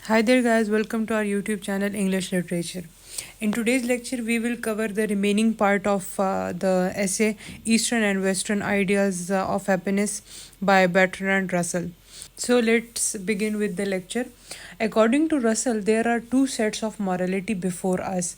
Hi there, guys. Welcome to our YouTube channel English Literature. In today's lecture, we will cover the remaining part of the essay Eastern and Western Ideas of Happiness by Bertrand Russell. So, let's begin with the lecture. According to Russell, there are two sets of morality before us.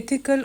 ethical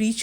preach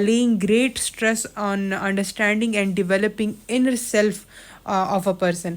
laying great stress on understanding and developing inner self of a person.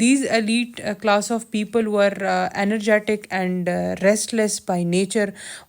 These elite class of people were energetic and restless by nature.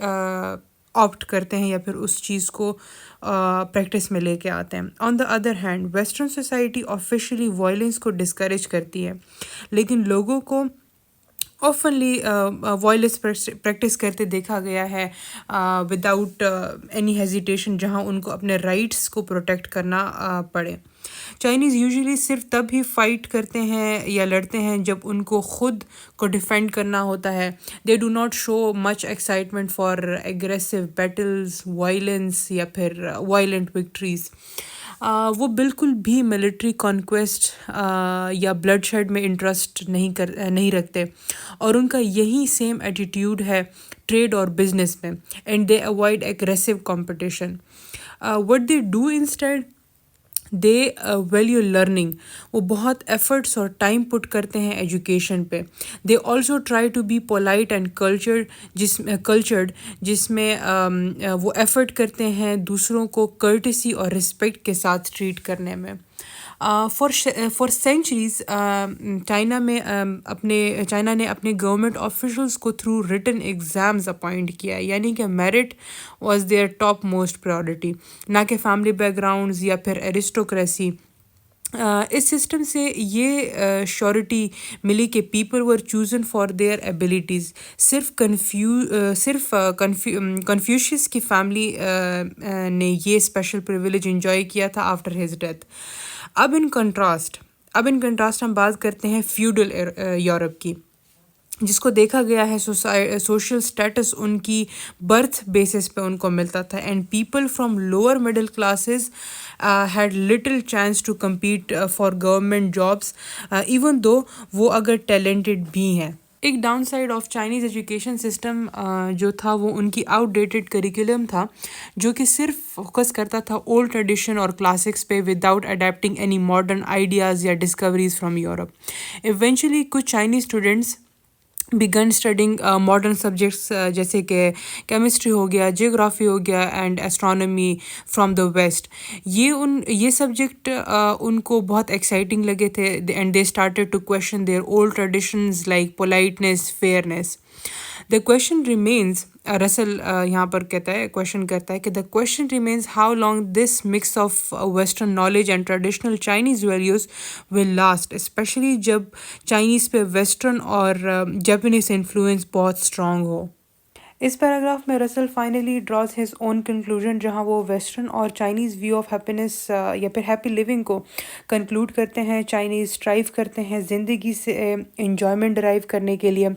Opt کرتے ہیں یا پھر اس چیز کو practice میں لے کے آتے ہیں. On the other hand western society officially violence کو ڈسکریج کرتی ہے، لیکن لوگوں کو اوفنلی وائلنس پریکٹس کرتے دیکھا گیا ہے وداؤٹ اینی ہیزیٹیشن، جہاں ان کو اپنے رائٹس کو پروٹیکٹ کرنا پڑے. چائنیز یوزلی صرف تب ہی فائٹ کرتے ہیں یا لڑتے ہیں جب ان کو خود کو ڈیفینڈ کرنا ہوتا ہے. دے do not show much excitement for aggressive Beatles, violence یا پھر وائلنٹ وکٹریز. وہ بالکل بھی ملٹری کانکویسٹ یا بلڈ شیڈ میں انٹرسٹ نہیں رکھتے، اور ان کا یہی سیم ایٹیٹیوڈ ہے ٹریڈ اور بزنس میں. And they avoid aggressive competition. What they do instead, they value learning. وہ بہت ایفرٹس اور ٹائم پٹ کرتے ہیں ایجوکیشن پہ. They also try to be polite and cultured, جس میں وہ ایفرٹ کرتے ہیں دوسروں کو کرٹسی اور رسپیکٹ کے ساتھ ٹریٹ کرنے میں. فار سینچریز چائنا نے اپنے گورنمنٹ آفیشلس کو تھرو ریٹن ایگزامز اپوائنٹ کیا ہے، یعنی کہ merit was there top most priority, نہ کہ فیملی بیک گراؤنڈز یا پھر ایرسٹوکریسی. اس سسٹم سے یہ شیورٹی ملی کہ people were chosen for their abilities. صرف کنفیوشیس کی فیملی نے یہ اسپیشل پریویلیج انجوائے کیا تھا آفٹر ہز ڈیتھ. اب ان کنٹراسٹ ہم بات کرتے ہیں فیوڈل یورپ کی، جس کو دیکھا گیا ہے سوشل سٹیٹس ان کی برتھ بیسس پہ ان کو ملتا تھا، and people from lower middle classes had little chance to compete for government jobs even though وہ اگر ٹیلنٹڈ بھی ہیں. ایک downside of Chinese education system جو تھا وہ ان کی آؤٹ ڈیٹڈ کریکولم تھا، جو کہ صرف فوکس کرتا تھا اولڈ ٹریڈیشن اور کلاسکس پہ without adapting any modern ideas یا ڈسکوریز فرام یورپ. ایونچولی کچھ Chinese students began studying modern subjects جیسے کہ کیمسٹری ہو گیا، جیوگرافی ہو گیا and astronomy from the west. یہ سبجیکٹ ان کو بہت ایکسائٹنگ لگے تھے، and they started to question their old traditions like politeness, fairness. The question remains, Russell یہاں پر کویشچن کرتا ہے کہ the question remains how long this mix of western knowledge and traditional Chinese values will last, especially جب Chinese پہ western اور Japanese influence بہت strong ہو. اس پیراگراف میں Russell finally draws his own conclusion, جہاں وہ ویسٹرن اور چائنیز ویو آف ہیپینس یا پھر ہیپی لیونگ کو کنکلوڈ کرتے ہیں. چائنیز اسٹرائیو کرتے ہیں زندگی سے انجوائمنٹ ڈرائیو کرنے کے لیے،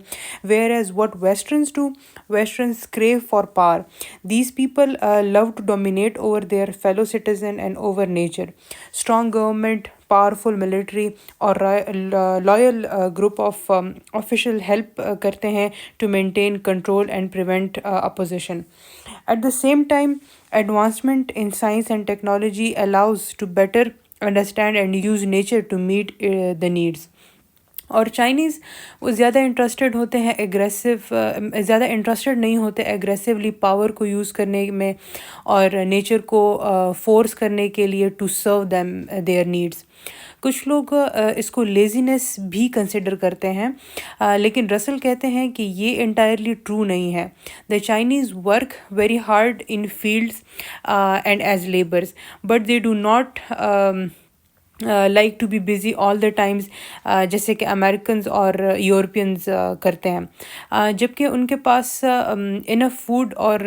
whereas the westerners crave for power. These people love to dominate over their fellow citizen and over nature. Strong government, powerful military اور loyal group of official help کرتے ہیں to maintain control and prevent opposition. At the same time advancement in science and technology allows to better understand and use nature to meet the needs. اور Chinese وہ زیادہ interested نہیں ہوتے ایگریسولی power کو use کرنے میں اور نیچر کو فورس کرنے کے لیے to serve them their needs. کچھ لوگ اس کو لیزینس بھی کنسیڈر کرتے ہیں، لیکن رسل کہتے ہیں کہ یہ انٹائرلی ٹرو نہیں ہے. The Chinese work very hard in fields and as labourers, but they do not like to be busy all the times, جیسے کہ امریکنز اور یورپینز کرتے ہیں. جبکہ ان کے پاس انف فوڈ اور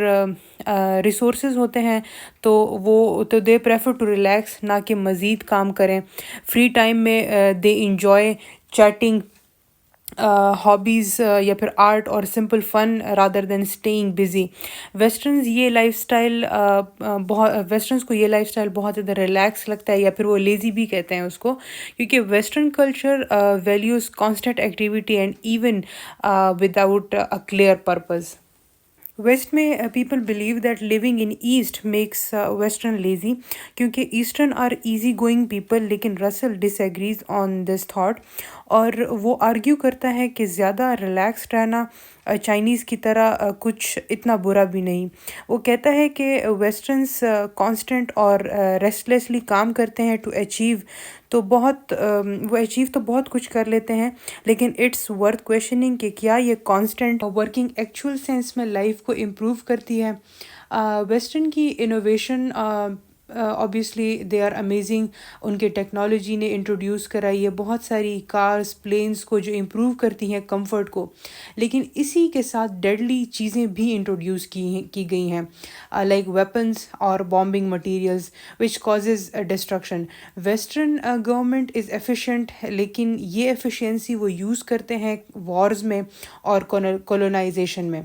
ریسورسز ہوتے ہیں تو دے پریفر ٹو ریلیکس، نہ کہ مزید کام کریں. فری ٹائم میں دے انجوائے چیٹنگ، ہابیز یا پھر آرٹ اور سمپل فن رادر دین اسٹیئنگ بزی. ویسٹرنز کو یہ لائف اسٹائل بہت زیادہ ریلیکس لگتا ہے، یا پھر وہ لیزی بھی کہتے ہیں اس کو، کیونکہ western culture values constant activity and even without a clear purpose. West میں people believe that living in east makes western lazy, کیونکہ eastern are easy going people. لیکن Russell dish agrees on this thought, اور وہ argue کرتا ہے کہ زیادہ relaxed رہنا چائنیز کی طرح کچھ اتنا برا بھی نہیں. وہ کہتا ہے کہ ویسٹرنس کانسٹنٹ اور ریسٹلیسلی کام کرتے ہیں ٹو اچیو تو بہت وہ اچیو تو بہت کچھ کر لیتے ہیں، لیکن اٹس ورتھ کویشچننگ کہ کیا یہ کانسٹنٹ ورکنگ ایکچوئل سینس میں لائف کو امپروو کرتی ہے. ویسٹرن کی innovation obviously they are amazing. ان کے ٹیکنالوجی نے انٹروڈیوس کرائی ہے بہت ساری کارز پلینس کو جو امپروو کرتی ہیں کمفرٹ کو، لیکن اسی کے ساتھ ڈیڈلی چیزیں بھی انٹروڈیوس کی گئی ہیں لائک ویپنس اور bombing materials which causes destruction. Western government is efficient, لیکن یہ ایفیشینسی وہ یوز کرتے ہیں وارز میں اور کولونائزیشن میں،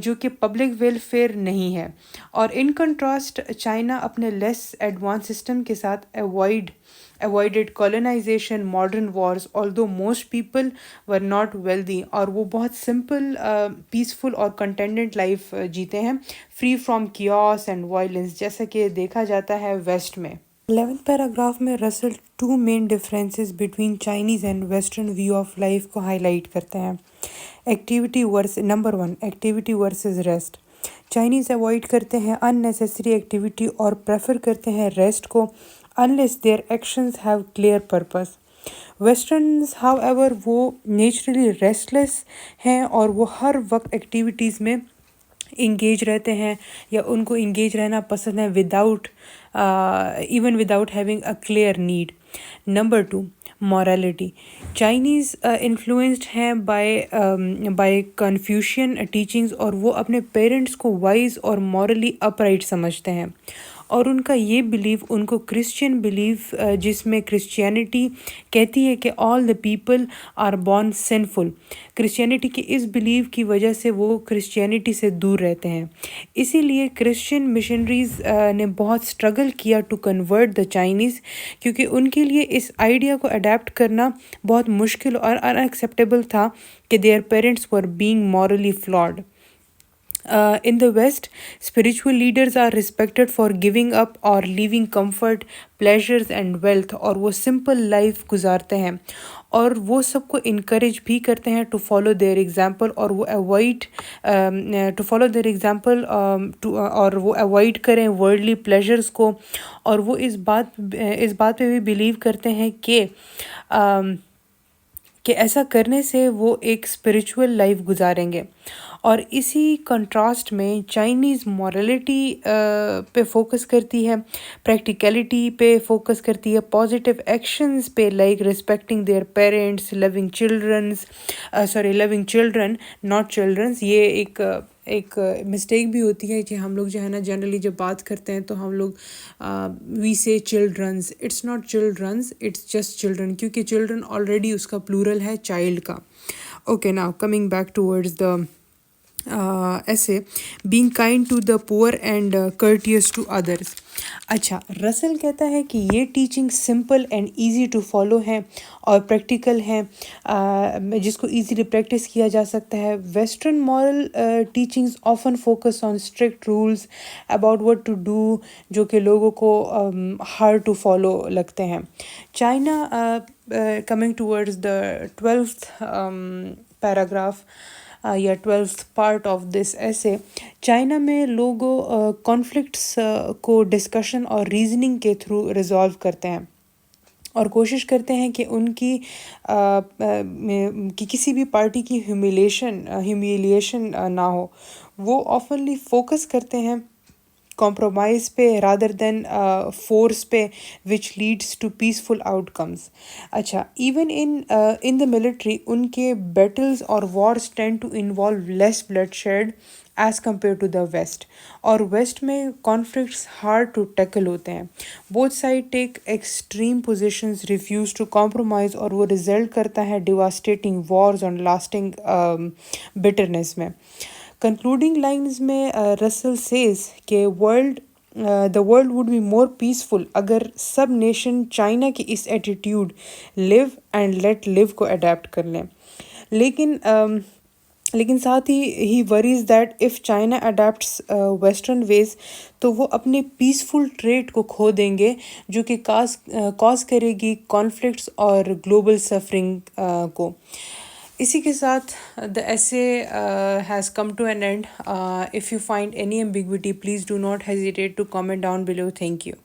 جو کہ پبلک ویلفیئر نہیں ہے. اور ان کنٹراسٹ چائنا اپنے لیس ایڈوانس سسٹم کے ساتھ avoided colonization, modern wars, although most people were not wealthy، اور وہ بہت سمپل پیسفل اور کنٹینٹڈ لائف جیتے ہیں free from chaos and violence, جیسا کہ دیکھا جاتا ہے ویسٹ میں. 11th پیراگراف میں Russell two main differences between Chinese and western view of life کو ہائی لائٹ کرتے ہیں. Number 1 activity versus rest. Chinese avoid کرتے ہیں ان نیسیسری ایکٹیویٹی اور پریفر کرتے ہیں ریسٹ کو unless their actions have clear purpose. ویسٹرنز however وہ نیچرلی ریسٹلیس ہیں اور وہ ہر وقت ایکٹیویٹیز میں انگیج رہتے ہیں یا ان کو انگیج رہنا پسند ہے even without having a clear need. Number 2 morality. Chinese influenced ہیں بائی کنفیوشین ٹیچنگز اور وہ اپنے پیرنٹس کو وائز اور مورلی اپرائٹ سمجھتے ہیں، اور ان کا یہ بلیف ان کو کرسچین بلیف جس میں کرسچینٹی کہتی ہے کہ all the people are born sinful, Christianity کی اس بلیف کی وجہ سے وہ کرسچینٹی سے دور رہتے ہیں. اسی لیے کرسچین مشنریز نے بہت اسٹرگل کیا ٹو کنورٹ دا چائنیز، کیونکہ ان کے لیے اس آئیڈیا کو اڈیپٹ کرنا بہت مشکل اور ان ایکسیپٹیبل تھا کہ their parents were being morally flawed. In the West, spiritual leaders are respected for giving up or leaving comfort, pleasures and wealth، اور وہ simple life گزارتے ہیں اور وہ سب کو encourage بھی کرتے ہیں to follow their example، اور وہ اور وہ avoid کریں worldly pleasures کو، اور وہ اس بات پہ بھی believe کرتے ہیں کہ ایسا کرنے سے وہ ایک اسپریچول لائف گزاریں گے. اور اسی کنٹراسٹ میں چائنیز مورالٹی پہ فوکس کرتی ہے، پریکٹیکلٹی پہ فوکس کرتی ہے، پازیٹیو ایکشنز پہ like respecting their parents, loving children not childrens. یہ ایک مسٹیک بھی ہوتی ہے کہ ہم لوگ جو ہے نا جنرلی جب بات کرتے ہیں تو ہم لوگ we say childrens, it's not childrens, it's just children, کیونکہ چلڈرن آلریڈی اس کا پلورل ہے چائلڈ کا. Okay now coming back towards the essay being kind to the poor and courteous to others. اچھا، رسل کہتا ہے کہ یہ teaching simple and easy to follow ہیں اور پریکٹیکل ہیں، جس کو ایزیلی پریکٹس کیا جا سکتا ہے. Western moral teachings often focus on strict rules about what to do, جو کہ لوگوں کو ہارڈ ٹو فالو لگتے ہیں. China coming towards the 12th paragraph یا 12th پارٹ آف دس ایسے، چائنا میں لوگوں کانفلکٹس کو ڈسکشن اور ریزننگ کے تھرو ریزالو کرتے ہیں اور کوشش کرتے ہیں کہ ان کی کسی بھی پارٹی کی ہیومیلیشن نہ ہو. وہ آفنلی فوکس کرتے ہیں کمپرومائز پہ رادر دین فورس پہ وچ لیڈس ٹو پیسفل آؤٹ کمز. اچھا، ایون ان دا ملٹری ان کے بیٹلز اور wars tend to involve less bloodshed as compare to the west, اور ویسٹ میں کانفلکٹس ہارڈ ٹو ٹیکل ہوتے ہیں. Both side take extreme positions, refuse to compromise, اور وہ ریزلٹ کرتا ہے ڈیواسٹیٹنگ وارز اور لاسٹنگ بٹرنس میں. کنکلوڈنگ لائنز میں رسل سیز کہ the world would be more peaceful اگر سب نیشن چائنا کی اس attitude live and let live کو اڈیپٹ کر لیں. لیکن ساتھ ہی worries that if China adapts western ways تو وہ اپنے پیسفل ٹریٹ کو کھو دیں گے، جو کہ کاز کرے گی کانفلکٹس اور گلوبل سفرنگ کو. اسی کے ساتھ the essay has come to an end. If you find any ambiguity, please do not hesitate to comment down below. Thank you.